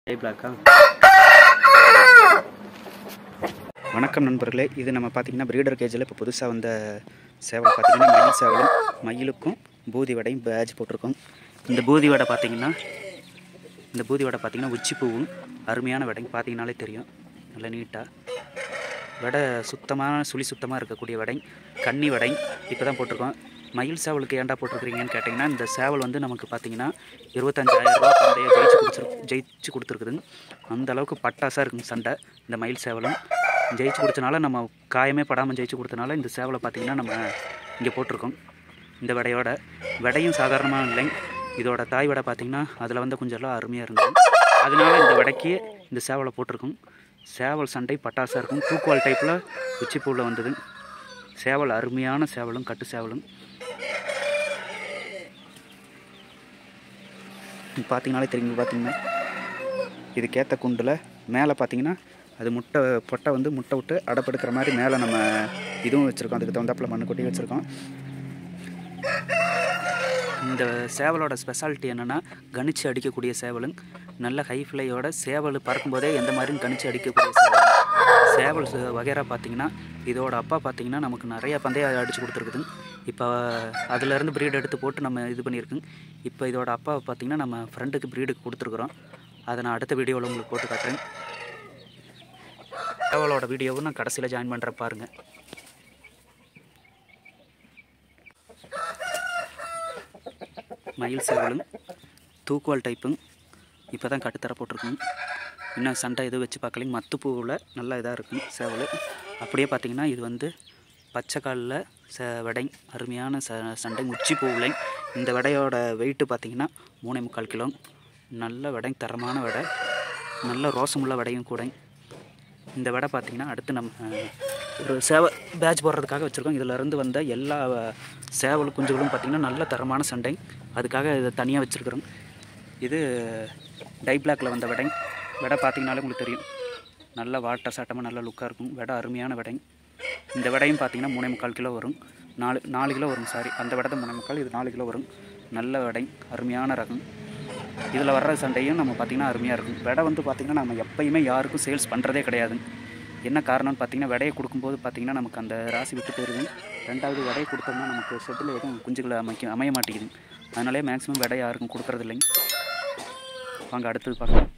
வணக்கம் நண்பர்களே, இது நம்ம பார்த்தீங்கன்னா பிரீடர் கேஜில் இப்போ புதுசாக வந்த சேவல் பார்த்தீங்கன்னா மயில் சேவலும் மயிலுக்கும் பூதி வடையும் பேட்ச் போட்டிருக்கோம். இந்த பூதி வடை பார்த்தீங்கன்னா உச்சி பூவும் அருமையான வடைங்க பார்த்தீங்கன்னாலே தெரியும். நல்லா நீட்டாக வடை சுத்தமான சுத்தமாக இருக்கக்கூடிய வடை கன்னி வடை இப்போ தான் போட்டிருக்கோம். மயில் சேவலுக்கு ஏன்டா போட்டிருக்கிறீங்கன்னு கேட்டிங்கன்னா, இந்த சேவல் வந்து நமக்கு பார்த்தீங்கன்னா 25,000 ரூபா பண்டைய ஜெயிச்சு கொடுத்துருக்குதுங்க. அந்த அளவுக்கு பட்டாசாக இருக்குங்க சண்டை. இந்த மயில் சேவலும் ஜெயிச்சு கொடுத்தனால, நம்ம காயமே படாமல் ஜெயிச்சு கொடுத்தனால இந்த சேவலை பார்த்திங்கன்னா நம்ம இங்கே போட்டிருக்கோம். இந்த வடையும் சாதாரணமாக இல்லைங்க. இதோட தாய் வடை பார்த்திங்கன்னா அதில் வந்து கொஞ்சம் எல்லாம் அருமையாக இருந்தது. அதனால இந்த வடைக்கு இந்த சேவலை போட்டிருக்கோம். சேவல் சண்டை பட்டாசாக இருக்கும். தூக்குவால் டைப்பில் உச்சி பூவில் வந்தது. சேவல் அருமையான சேவலும் கட்டு சேவலும் பார்த்தீங்கன்னாலே தெரியும். பார்த்தீங்கன்னா இதுக்கேற்ற குண்டில் மேலே பார்த்தீங்கன்னா அது பொட்டை வந்து முட்டை விட்டு அடப்படுக்கிற மாதிரி மேலே நம்ம இதுவும் வச்சுருக்கோம். அதுக்கு தகுந்தாப்பில் மண்ணு கொட்டி வச்சுருக்கோம். இந்த சேவலோட ஸ்பெஷாலிட்டி என்னென்னா, கணிச்சு அடிக்கக்கூடிய சேவலுங்க. நல்ல ஹை ஃப்ளையோட சேவல் பறக்கும்போதே எந்த மாதிரியும் கணிச்சு அடிக்கக்கூடிய சேவல் வகைரா பார்த்திங்கன்னா, இதோட அப்பா பார்த்திங்கன்னா நமக்கு நிறைய பந்தயம் அடித்து கொடுத்துருக்குதுங்க. இப்போ அதிலேருந்து ப்ரீடு எடுத்து போட்டு நம்ம இது பண்ணியிருக்குங்க. இப்போ இதோட அப்பா பார்த்திங்கன்னா நம்ம ஃப்ரெண்டுக்கு ப்ரீடுக்கு கொடுத்துருக்குறோம். அதை நான் அடுத்த வீடியோவில் உங்களுக்கு போட்டு காட்டுறேன். சேவலோட வீடியோவும் நான் கடைசியில் ஜாயின் பண்ணுறேன் பாருங்கள். மயில் சேவலும் தூக்குவால் டைப்புங்க. இப்போ தான் கட்டுத்தர போட்டிருக்குங்க. இன்னும் சண்டை எதுவும் வச்சு பார்க்கலைங்க. மத்துப்பூவில் நல்லா இதாக இருக்குங்க சேவல். அப்படியே பார்த்திங்கன்னா இது வந்து பச்சை காலில் வடை அருமையான சண்டை உச்சி பூவில். இந்த வடையோட வெயிட்டு பார்த்திங்கன்னா 3.25 கிலோ. நல்ல வடை, தரமான வடை, நல்ல ரோசமுள்ள வடையும் கூட. இந்த வடை பார்த்திங்கன்னா அடுத்து நம்ம ஒரு பேட்ச் போடுறதுக்காக வச்சுருக்கோம். இதிலேருந்து வந்த எல்லா சேவல் குஞ்சுகளும் பார்த்திங்கன்னா நல்ல தரமான சண்டை. அதுக்காக இதை தனியாக வச்சுருக்குறோம். இது டை பிளாக்கில் வந்த வடை பார்த்திங்கனாலே உங்களுக்கு தெரியும். நல்ல வாட்ட சாட்டமாக நல்ல லுக்காக இருக்கும். வடை அருமையான வடை. இந்த வடையும் பார்த்திங்கன்னா 3.25 கிலோ வரும். 4 கிலோ வரும். அந்த வடை தான் 3.25, இது 4 கிலோ வரும். நல்ல வடை, அருமையான ரகம். இதில் வர்ற சண்டையும் நம்ம பார்த்திங்கன்னா அருமையாக இருக்கும். வடை வந்து பார்த்திங்கன்னா நம்ம எப்பயுமே யாருக்கும் சேல்ஸ் பண்ணுறதே கிடையாது. என்ன காரணம்னு பார்த்திங்கன்னா, வடையை கொடுக்கும்போது பார்த்திங்கன்னா நமக்கு அந்த ராசி விட்டு போயிடுது. ரெண்டாவது வடையை கொடுத்தோம்னா நமக்கு செட்டில் எதுவும் குஞ்சுகளை அமைய மாட்டேங்குது. அதனாலே மேக்ஸிமம் வடை யாருக்கும் கொடுக்குறது இல்லைங்க. வாங்க அடுத்தது பார்க்கலாம்.